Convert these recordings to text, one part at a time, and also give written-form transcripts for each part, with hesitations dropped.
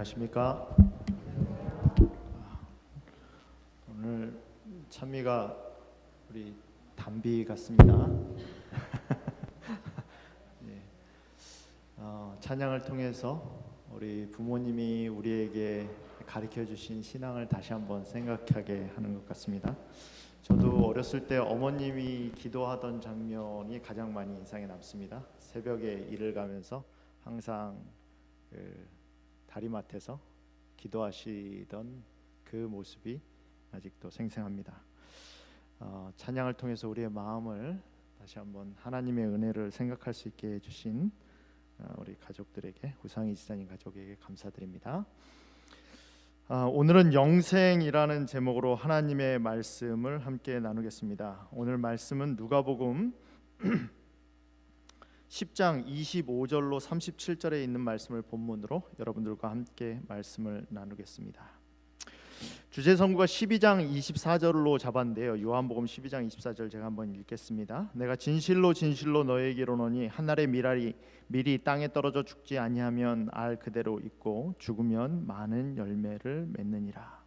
안녕하십니까? 오늘 찬미가 우리 담비 같습니다. 예. 찬양을 통해서 우리 부모님이 우리에게 가르쳐 주신 신앙을 다시 한번 생각하게 하는 것 같습니다. 저도 어렸을 때 어머님이 기도하던 장면이 가장 많이 인상에 남습니다. 새벽에 일을 가면서 항상 다리맡에서 기도하시던 그 모습이 아직도 생생합니다. 찬양을 통해서 우리의 마음을 다시 한번 하나님의 은혜를 생각할 수 있게 해주신 우리 가족들에게, 우상희 지사님 가족에게 감사드립니다. 오늘은 영생이라는 제목으로 하나님의 말씀을 함께 나누겠습니다. 오늘 말씀은 누가복음 10장 25절로 37절에 있는 말씀을 본문으로 여러분들과 함께 말씀을 나누겠습니다. 주제 선구가 12장 24절로 잡았는데요. 요한복음 12장 24절 제가 한번 읽겠습니다. 내가 진실로 진실로 너에게 이르노니 한날의 밀이 땅에 떨어져 죽지 아니하면 알 그대로 있고 죽으면 많은 열매를 맺느니라.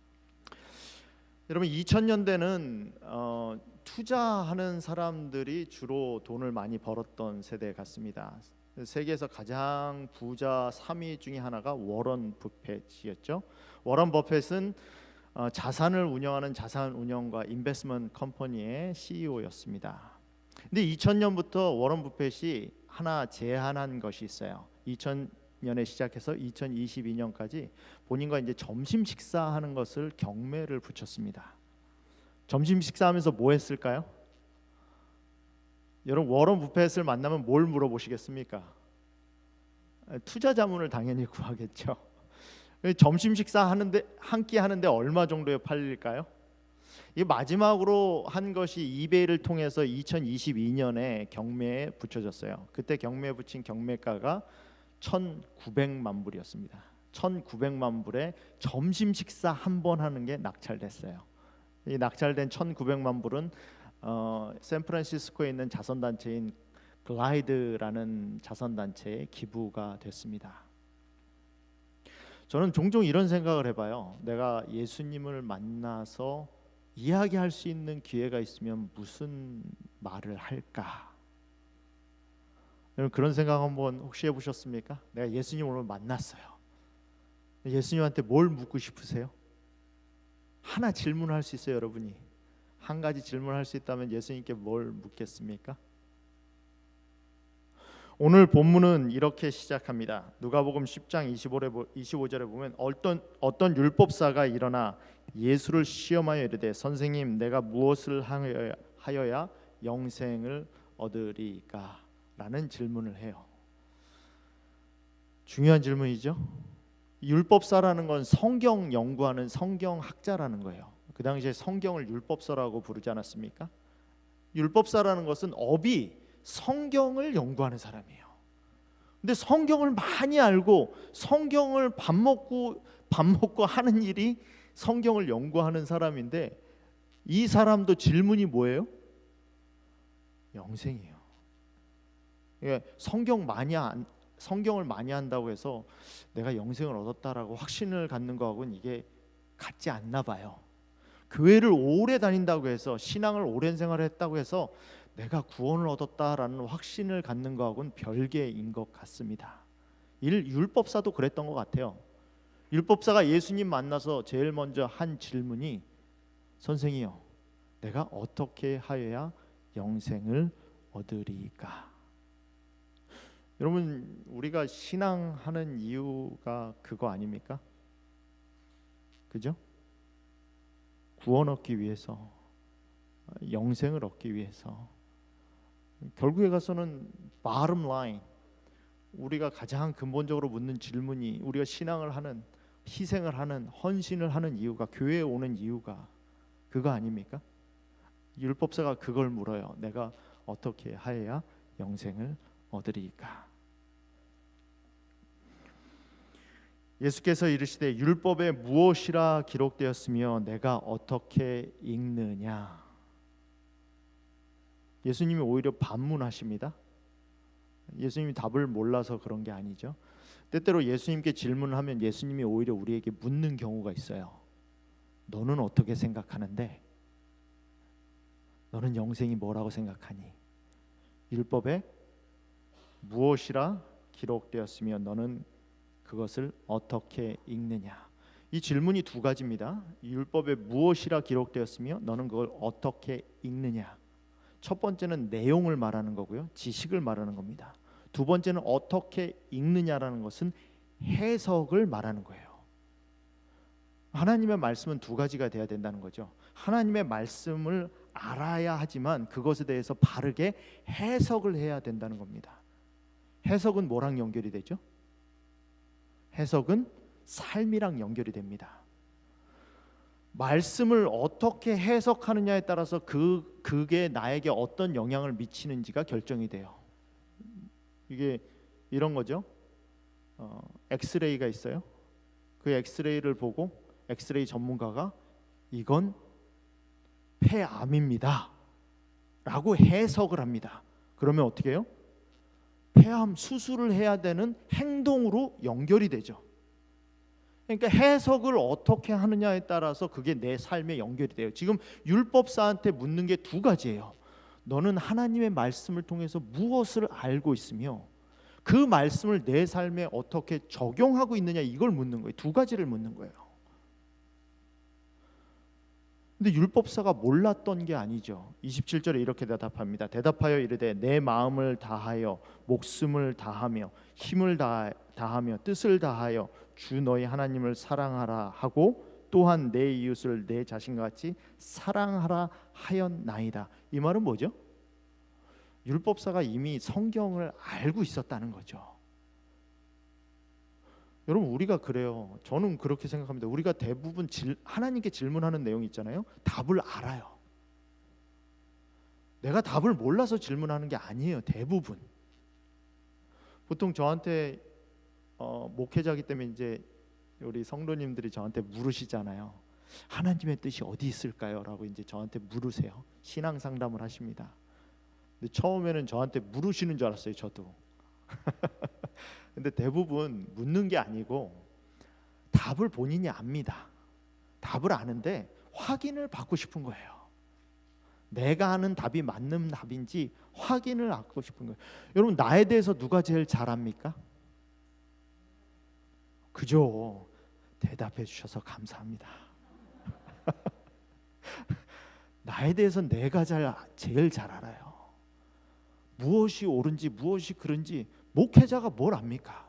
여러분, 2000년대는 투자하는 사람들이 주로 돈을 많이 벌었던 세대 같습니다. 세계에서 가장 부자 3위 중에 하나가 워런 버핏이었죠. 워런 버핏은 자산을 운영하는 자산운용과 인베스트먼트 컴퍼니의 CEO였습니다. 근데 2000년부터 워런 버핏이 하나 제안한 것이 있어요. 2000년에 시작해서 2022년까지 본인과 이제 점심 식사하는 것을 경매를 붙였습니다. 점심 식사하면서 뭐 했을까요? 여러분, 워런 버핏을 만나면 뭘 물어보시겠습니까? 투자 자문을 당연히 구하겠죠. 점심 식사 하는데 한 끼 하는데 얼마 정도에 팔릴까요? 이 마지막으로 한 것이 이베이를 통해서 2022년에 경매에 붙여졌어요. 그때 경매에 붙인 경매가가 1,900만 불이었습니다. 1,900만 불에 점심 식사 한 번 하는 게 낙찰됐어요. 이 낙찰된 1,900만 불은 샌프란시스코에 있는 자선단체인 글라이드라는 자선단체에 기부가 됐습니다. 저는 종종 이런 생각을 해봐요. 내가 예수님을 만나서 이야기할 수 있는 기회가 있으면 무슨 말을 할까? 여러분, 그런 생각 한번 혹시 해보셨습니까? 내가 예수님 오늘 만났어요. 예수님한테 뭘 묻고 싶으세요? 하나 질문할 수 있어요. 여러분이 한 가지 질문할 수 있다면 예수님께 뭘 묻겠습니까? 오늘 본문은 이렇게 시작합니다. 누가복음 10장 25절에 보면 어떤 율법사가 일어나 예수를 시험하여 이르되 선생님, 내가 무엇을 하여야 영생을 얻으리까? 라는 질문을 해요. 중요한 질문이죠. 율법사라는 건 성경 연구하는 성경학자라는 거예요. 그 당시에 성경을 율법서라고 부르지 않았습니까? 율법사라는 것은 업이 성경을 연구하는 사람이에요. 근데 성경을 많이 알고 성경을 밥 먹고 하는 일이 성경을 연구하는 사람인데, 이 사람도 질문이 뭐예요? 영생이에요. 성경을 많이 한다고 해서 내가 영생을 얻었다라고 확신을 갖는 거하고는 이게 같지 않나 봐요. 교회를 오래 다닌다고 해서, 신앙을 오랜 생활을 했다고 해서 내가 구원을 얻었다라는 확신을 갖는 거하고는 별개인 것 같습니다. 율법사도 그랬던 것 같아요. 율법사가 예수님 만나서 제일 먼저 한 질문이 선생이요, 내가 어떻게 하여야 영생을 얻으리까? 여러분, 우리가 신앙하는 이유가 그거 아닙니까? 그죠? 구원 얻기 위해서, 영생을 얻기 위해서. 결국에 가서는 bottom line, 우리가 가장 근본적으로 묻는 질문이, 우리가 신앙을 하는, 희생을 하는, 헌신을 하는 이유가, 교회에 오는 이유가 그거 아닙니까? 율법사가 그걸 물어요. 내가 어떻게 하여야 영생을 얻으리까? 예수께서 이르시되 율법에 무엇이라 기록되었으며 내가 어떻게 읽느냐? 예수님이 오히려 반문하십니다. 예수님이 답을 몰라서 그런 게 아니죠. 때때로 예수님께 질문을 하면 예수님이 오히려 우리에게 묻는 경우가 있어요. 너는 어떻게 생각하는데? 너는 영생이 뭐라고 생각하니? 율법에 무엇이라 기록되었으며 너는 그것을 어떻게 읽느냐? 이 질문이 두 가지입니다. 율법에 무엇이라 기록되었으며 너는 그걸 어떻게 읽느냐? 첫 번째는 내용을 말하는 거고요, 지식을 말하는 겁니다. 두 번째는 어떻게 읽느냐라는 것은 해석을 말하는 거예요. 하나님의 말씀은 두 가지가 돼야 된다는 거죠. 하나님의 말씀을 알아야 하지만 그것에 대해서 바르게 해석을 해야 된다는 겁니다. 해석은 뭐랑 연결이 되죠? 해석은 삶이랑 연결이 됩니다. 말씀을 어떻게 해석하느냐에 따라서 그게 나에게 어떤 영향을 미치는지가 결정이 돼요. 이게 이런 거죠. 엑스레이가 있어요. 그 엑스레이를 보고 엑스레이 전문가가 이건 폐암입니다 라고 해석을 합니다. 그러면 어떻게 해요? 폐암 수술을 해야 되는 행동으로 연결이 되죠. 그러니까 해석을 어떻게 하느냐에 따라서 그게 내 삶에 연결이 돼요. 지금 율법사한테 묻는 게 두 가지예요. 너는 하나님의 말씀을 통해서 무엇을 알고 있으며 그 말씀을 내 삶에 어떻게 적용하고 있느냐, 이걸 묻는 거예요. 두 가지를 묻는 거예요. 근데 율법사가 몰랐던 게 아니죠. 27절에 이렇게 대답합니다. 대답하여 이르되 내 마음을 다하여 목숨을 다하며 힘을 다하며 뜻을 다하여 주 너희 하나님을 사랑하라 하고 또한 내 이웃을 내 자신과 같이 사랑하라 하였나이다. 이 말은 뭐죠? 율법사가 이미 성경을 알고 있었다는 거죠. 여러분, 우리가 그래요. 저는 그렇게 생각합니다. 우리가 대부분 하나님께 질문하는 내용이 있잖아요. 답을 알아요. 내가 답을 몰라서 질문하는 게 아니에요. 대부분. 보통 저한테 목회자기 때문에 이제 우리 성도님들이 저한테 물으시잖아요. 하나님의 뜻이 어디 있을까요? 라고 이제 저한테 물으세요. 신앙 상담을 하십니다. 근데 처음에는 저한테 물으시는 줄 알았어요. 저도. 근데 대부분 묻는 게 아니고 답을 본인이 압니다. 답을 아는데 확인을 받고 싶은 거예요. 내가 하는 답이 맞는 답인지 확인을 받고 싶은 거예요. 여러분, 나에 대해서 누가 제일 잘 압니까? 그죠? 대답해 주셔서 감사합니다. 나에 대해서 내가 제일 잘 알아요. 무엇이 옳은지 무엇이 그른지 목회자가 뭘 압니까?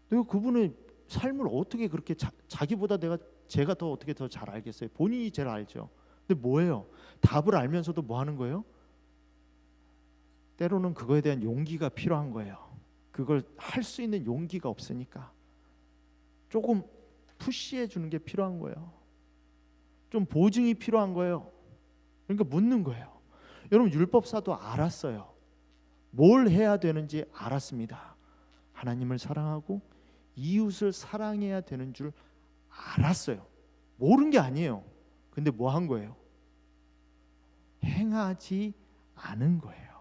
내가 그분의 삶을 어떻게 그렇게 자기보다 제가 더 어떻게 더 잘 알겠어요? 본인이 제일 알죠. 근데 뭐예요? 답을 알면서도 뭐 하는 거예요? 때로는 그거에 대한 용기가 필요한 거예요. 그걸 할 수 있는 용기가 없으니까 조금 푸시해 주는 게 필요한 거예요. 좀 보증이 필요한 거예요. 그러니까 묻는 거예요. 여러분, 율법사도 알았어요. 뭘 해야 되는지 알았습니다. 하나님을 사랑하고 이웃을 사랑해야 되는 줄 알았어요. 모른 게 아니에요. 근데 뭐 한 거예요? 행하지 않은 거예요.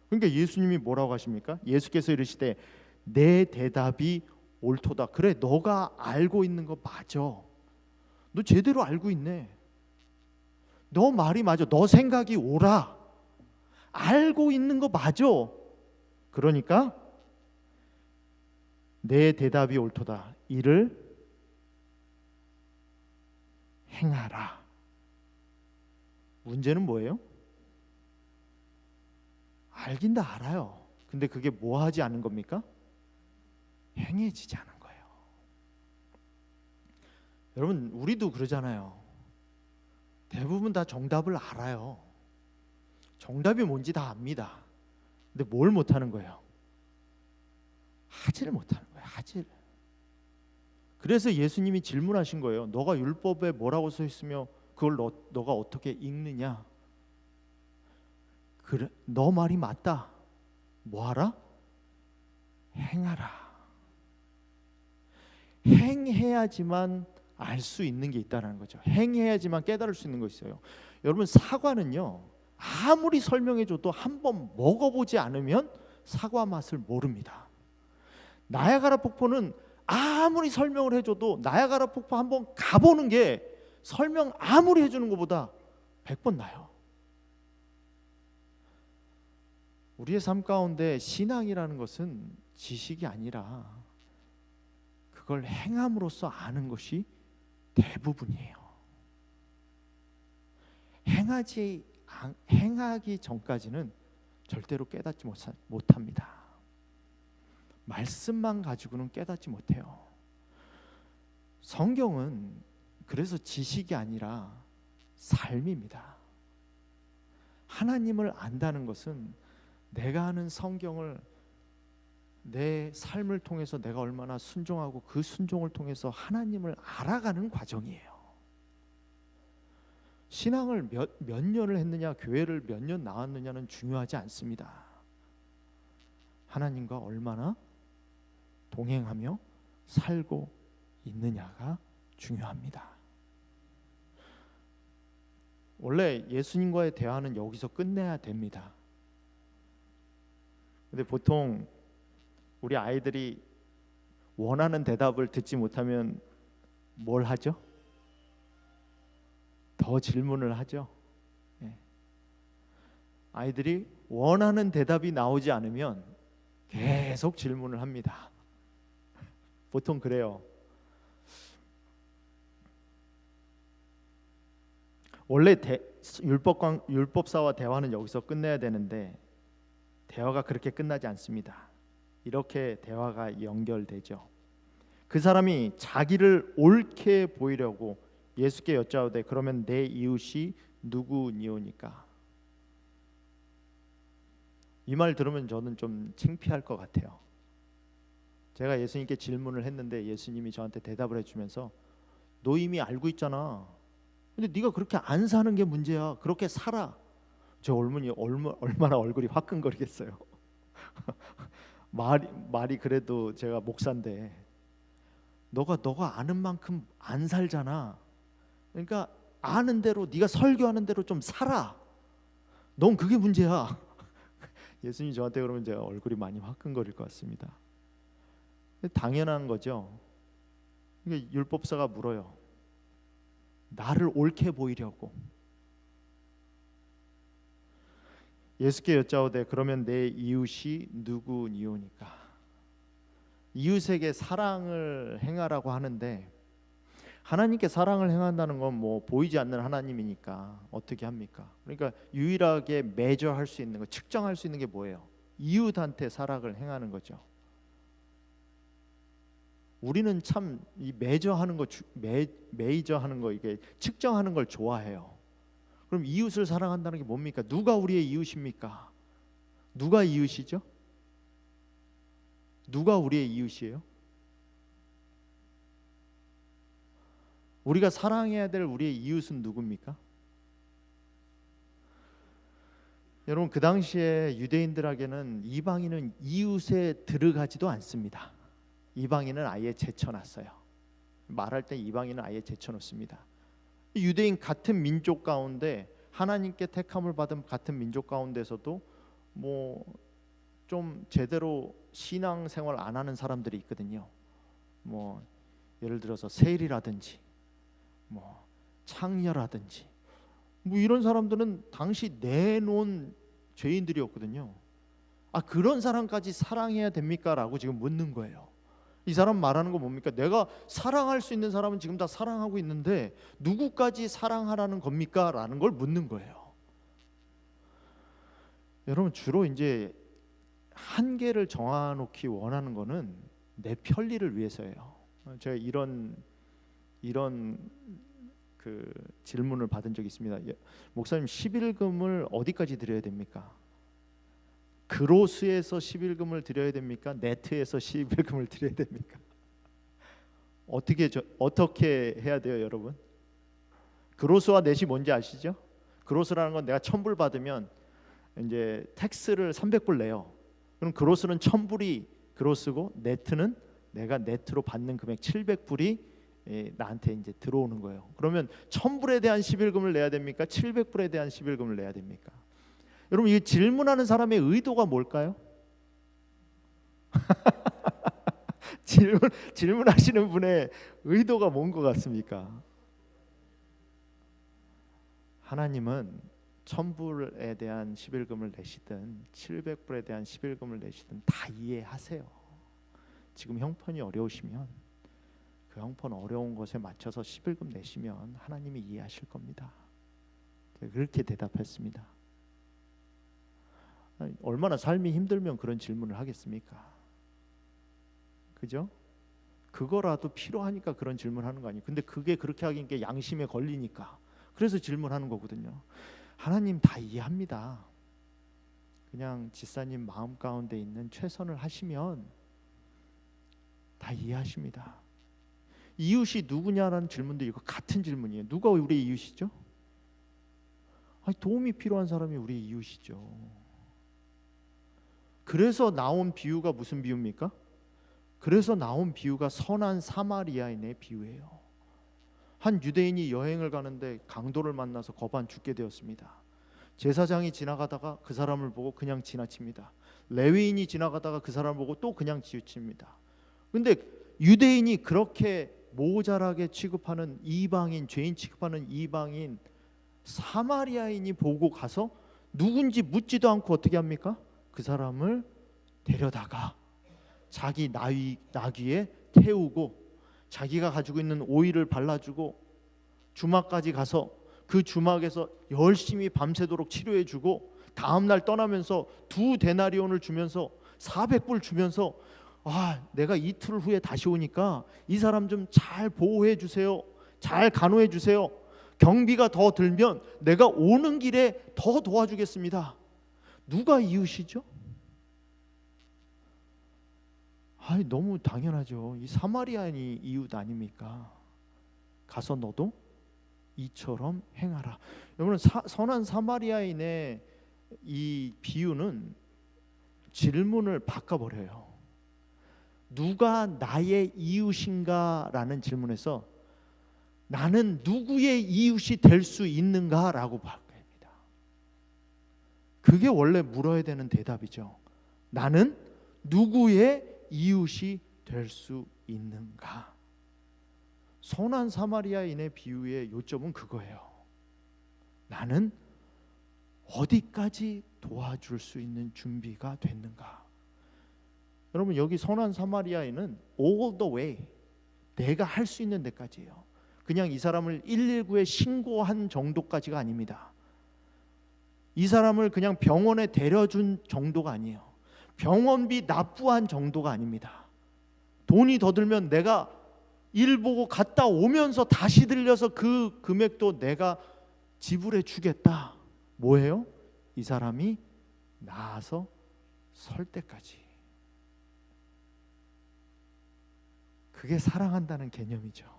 그러니까 예수님이 뭐라고 하십니까? 예수께서 이르시되 내 대답이 옳도다. 그래, 너가 알고 있는 거 맞아. 너 제대로 알고 있네. 너 말이 맞아. 너 생각이 옳아. 알고 있는 거 맞아. 그러니까 내 대답이 옳도다. 이를 행하라. 문제는 뭐예요? 알긴 다 알아요. 근데 그게 뭐 하지 않은 겁니까? 행해지지 않은 거예요. 여러분, 우리도 그러잖아요. 대부분 다 정답을 알아요. 정답이 뭔지 다 압니다. 근데 뭘 못하는 거예요? 하지를 못하는 거예요. 하지를. 그래서 예수님이 질문하신 거예요. 너가 율법에 뭐라고 써 있으며 그걸 너가 어떻게 읽느냐? 그래, 너 말이 맞다. 뭐하라? 행하라. 행해야지만 알 수 있는 게 있다는 거죠. 행해야지만 깨달을 수 있는 거 있어요. 여러분, 사과는요, 아무리 설명해줘도 한번 먹어보지 않으면 사과 맛을 모릅니다. 나야가라 폭포는 아무리 설명을 해줘도 나야가라 폭포 한번 가보는 게 설명 아무리 해주는 것보다 100번 나아요. 우리의 삶 가운데 신앙이라는 것은 지식이 아니라 그걸 행함으로써 아는 것이 대부분이에요. 행하기 전까지는 절대로 깨닫지 못합니다. 말씀만 가지고는 깨닫지 못해요. 성경은 그래서 지식이 아니라 삶입니다. 하나님을 안다는 것은 내가 아는 성경을 내 삶을 통해서 내가 얼마나 순종하고 그 순종을 통해서 하나님을 알아가는 과정이에요. 신앙을 몇 년을 했느냐, 교회를 몇 년 나왔느냐는 중요하지 않습니다. 하나님과 얼마나 동행하며 살고 있느냐가 중요합니다. 원래 예수님과의 대화는 여기서 끝내야 됩니다. 근데 보통 우리 아이들이 원하는 대답을 듣지 못하면 뭘 하죠? 더 질문을 하죠. 아이들이 원하는 대답이 나오지 않으면 계속 질문을 합니다. 보통 그래요. 원래 율법사와 대화는 여기서 끝내야 되는데 대화가 그렇게 끝나지 않습니다. 이렇게 대화가 연결되죠. 그 사람이 자기를 옳게 보이려고 예수께 여짜오되 그러면 내 이웃이 누구니오니까. 이 말 들으면 저는 좀 창피할 것 같아요. 제가 예수님께 질문을 했는데 예수님이 저한테 대답을 해주면서 너 이미 알고 있잖아. 근데 네가 그렇게 안 사는 게 문제야. 그렇게 살아. 저 얼마나 얼굴이 화끈거리겠어요. 말이 그래도 제가 목사인데 너가 아는 만큼 안 살잖아. 그러니까 아는 대로 네가 설교하는 대로 좀 살아. 넌 그게 문제야. 예수님이 저한테 그러면 제가 얼굴이 많이 화끈거릴 것 같습니다. 당연한 거죠. 그러니까 율법사가 물어요. 나를 옳게 보이려고. 예수께 여짜오되 그러면 내 이웃이 누구니오니까. 이웃에게 사랑을 행하라고 하는데 하나님께 사랑을 행한다는 건 뭐 보이지 않는 하나님이니까 어떻게 합니까? 그러니까 유일하게 매저할 수 있는 거, 측정할 수 있는 게 뭐예요? 이웃한테 사랑을 행하는 거죠. 우리는 참 이 매저하는 거, 메이저하는 거, 이게 측정하는 걸 좋아해요. 그럼 이웃을 사랑한다는 게 뭡니까? 누가 우리의 이웃입니까? 누가 이웃이죠? 누가 우리의 이웃이에요? 우리가 사랑해야 될 우리의 이웃은 누굽니까? 여러분, 그 당시에 유대인들에게는 이방인은 이웃에 들어가지도 않습니다. 이방인은 아예 제쳐놨어요. 말할 때 이방인은 아예 제쳐놓습니다. 유대인 같은 민족 가운데 하나님께 택함을 받은 같은 민족 가운데서도 뭐 좀 제대로 신앙생활 안 하는 사람들이 있거든요. 뭐 예를 들어서 세일이라든지 뭐 창녀라든지 뭐 이런 사람들은 당시 내놓은 죄인들이었거든요. 아, 그런 사람까지 사랑해야 됩니까? 라고 지금 묻는 거예요. 이 사람 말하는 거 뭡니까? 내가 사랑할 수 있는 사람은 지금 다 사랑하고 있는데 누구까지 사랑하라는 겁니까? 라는 걸 묻는 거예요. 여러분, 주로 이제 한계를 정해놓기 원하는 거는 내 편리를 위해서예요. 제가 이런 그 질문을 받은 적이 있습니다. 목사님, 11금을 어디까지 드려야 됩니까? 그로스에서 11금을 드려야 됩니까? 네트에서 11금을 드려야 됩니까? 어떻게 해야 돼요, 여러분? 그로스와 넷이 뭔지 아시죠? 그로스라는 건 내가 1,000불 받으면 이제 텍스를 300불 내요. 그럼 그로스는 1,000불이 그로스고 네트는 내가 네트로 받는 금액 700불이 나한테 이제 들어오는 거예요. 그러면 1,000불에 대한 11금을 내야 됩니까? 700불에 대한 11금을 내야 됩니까? 여러분, 이 질문하는 사람의 의도가 뭘까요? 질문하시는 분의 의도가 뭔 것 같습니까? 하나님은 1000불에 대한 11금을 내시든 700불에 대한 11금을 내시든 다 이해하세요. 지금 형편이 어려우시면 그 형편 어려운 것에 맞춰서 11금 내시면 하나님이 이해하실 겁니다. 그렇게 대답했습니다. 아니, 얼마나 삶이 힘들면 그런 질문을 하겠습니까? 그죠? 그거라도 필요하니까 그런 질문하는 거 아니에요. 근데 그게 그렇게 하긴 게 양심에 걸리니까 그래서 질문하는 거거든요. 하나님 다 이해합니다. 그냥 지사님 마음 가운데 있는 최선을 하시면 다 이해하십니다. 이웃이 누구냐라는 질문도 이거 같은 질문이에요. 누가 우리 이웃이죠? 아니, 도움이 필요한 사람이 우리 이웃이죠. 그래서 나온 비유가 무슨 비유입니까? 그래서 나온 비유가 선한 사마리아인의 비유예요. 한 유대인이 여행을 가는데 강도를 만나서 거반 죽게 되었습니다. 제사장이 지나가다가 그 사람을 보고 그냥 지나칩니다. 레위인이 지나가다가 그 사람을 보고 또 그냥 지우칩니다. 근데 유대인이 그렇게 모자라게 취급하는 이방인, 죄인 취급하는 이방인 사마리아인이 보고 가서 누군지 묻지도 않고 어떻게 합니까? 그 사람을 데려다가 자기 나귀에 태우고 자기가 가지고 있는 오일을 발라주고 주막까지 가서 그 주막에서 열심히 밤새도록 치료해주고 다음날 떠나면서 2데나리온을 주면서 400불 주면서 내가 이틀 후에 다시 오니까 이 사람 좀 잘 보호해 주세요. 잘 간호해 주세요. 경비가 더 들면 내가 오는 길에 더 도와주겠습니다. 누가 이웃이죠? 너무 당연하죠. 이 사마리아인이 이웃 아닙니까? 가서 너도 이처럼 행하라. 여러분, 선한 사마리아인의 이 비유는 질문을 바꿔버려요. 누가 나의 이웃인가? 라는 질문에서 나는 누구의 이웃이 될 수 있는가? 라고 바뀝니다. 그게 원래 물어야 되는 대답이죠. 나는 누구의 이웃이 될 수 있는가? 선한 사마리아인의 비유의 요점은 그거예요. 나는 어디까지 도와줄 수 있는 준비가 됐는가? 여러분, 여기 선한 사마리아인은 all the way, 내가 할 수 있는 데까지예요. 그냥 이 사람을 119에 신고한 정도까지가 아닙니다. 이 사람을 그냥 병원에 데려준 정도가 아니에요. 병원비 납부한 정도가 아닙니다. 돈이 더 들면 내가 일 보고 갔다 오면서 다시 들려서 그 금액도 내가 지불해 주겠다. 뭐예요? 이 사람이 나아서 설 때까지. 그게 사랑한다는 개념이죠.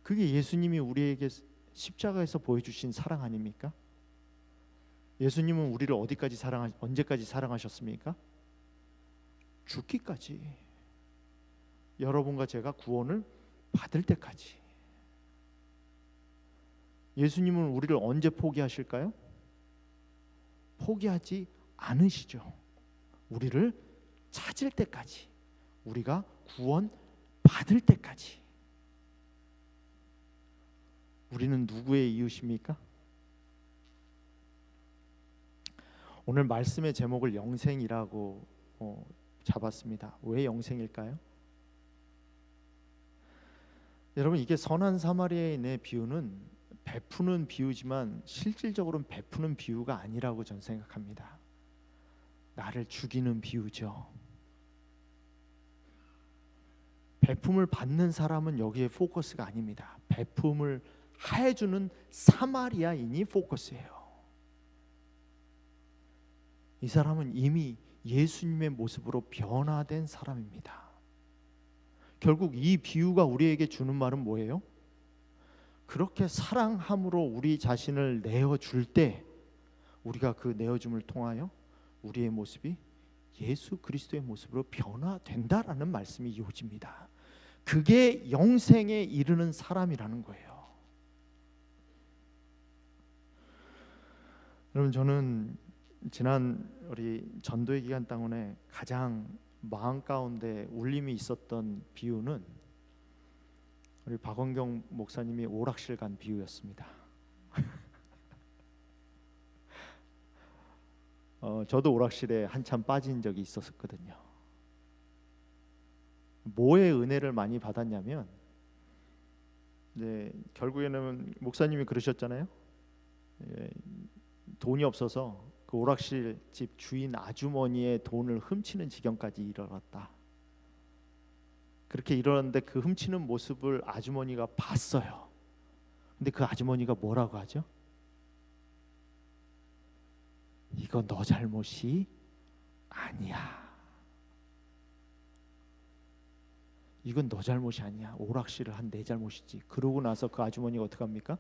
그게 예수님이 우리에게 십자가에서 보여주신 사랑 아닙니까? 예수님은 우리를 언제까지 사랑하셨습니까? 죽기까지. 여러분과 제가 구원을 받을 때까지. 예수님은 우리를 언제 포기하실까요? 포기하지 않으시죠. 우리를 찾을 때까지, 우리가 구원 받을 때까지. 우리는 누구의 이웃입니까? 오늘 말씀의 제목을 영생이라고 잡았습니다. 왜 영생일까요? 여러분, 이게 선한 사마리아인의 비유는 베푸는 비유지만 실질적으로는 베푸는 비유가 아니라고 저는 생각합니다. 나를 죽이는 비유죠. 베품을 받는 사람은 여기에 포커스가 아닙니다. 베품을 해주는 사마리아인이 포커스예요. 이 사람은 이미 예수님의 모습으로 변화된 사람입니다. 결국 이 비유가 우리에게 주는 말은 뭐예요? 그렇게 사랑함으로 우리 자신을 내어줄 때 우리가 그 내어줌을 통하여 우리의 모습이 예수 그리스도의 모습으로 변화된다라는 말씀이 이어집니다. 그게 영생에 이르는 사람이라는 거예요. 여러분, 저는 지난 우리 전도의 기간 동안에 가장 마음 가운데 울림이 있었던 비유는 우리 박원경 목사님이 오락실 간 비유였습니다. 저도 오락실에 한참 빠진 적이 있었거든요. 뭐의 은혜를 많이 받았냐면, 결국에는 목사님이 그러셨잖아요. 돈이 없어서 그 오락실 집 주인 아주머니의 돈을 훔치는 지경까지 이르렀다. 그렇게 이르렀는데 그 훔치는 모습을 아주머니가 봤어요. 근데 그 아주머니가 뭐라고 하죠? 이거 너 잘못이 아니야. 이건 너 잘못이 아니야. 오락실을 한 내 잘못이지. 그러고 나서 그 아주머니가 어떻게 합니까?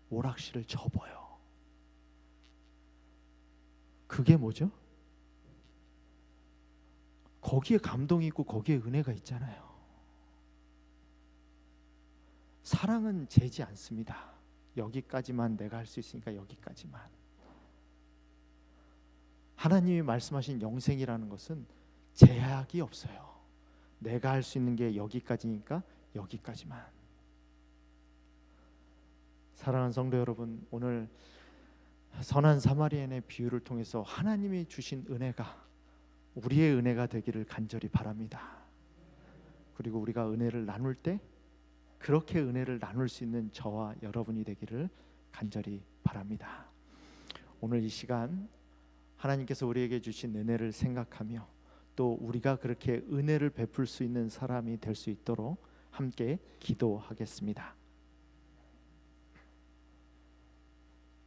오락실을 접어요. 그게 뭐죠? 거기에 감동이 있고 거기에 은혜가 있잖아요. 사랑은 재지 않습니다. 여기까지만 내가 할 수 있으니까 여기까지만. 하나님이 말씀하신 영생이라는 것은 제약이 없어요. 내가 할 수 있는 게 여기까지니까 여기까지만. 사랑하는 성도 여러분, 오늘 선한 사마리아인의 비유를 통해서 하나님이 주신 은혜가 우리의 은혜가 되기를 간절히 바랍니다. 그리고 우리가 은혜를 나눌 때 그렇게 은혜를 나눌 수 있는 저와 여러분이 되기를 간절히 바랍니다. 오늘 이 시간 하나님께서 우리에게 주신 은혜를 생각하며 또 우리가 그렇게 은혜를 베풀 수 있는 사람이 될 수 있도록 함께 기도하겠습니다.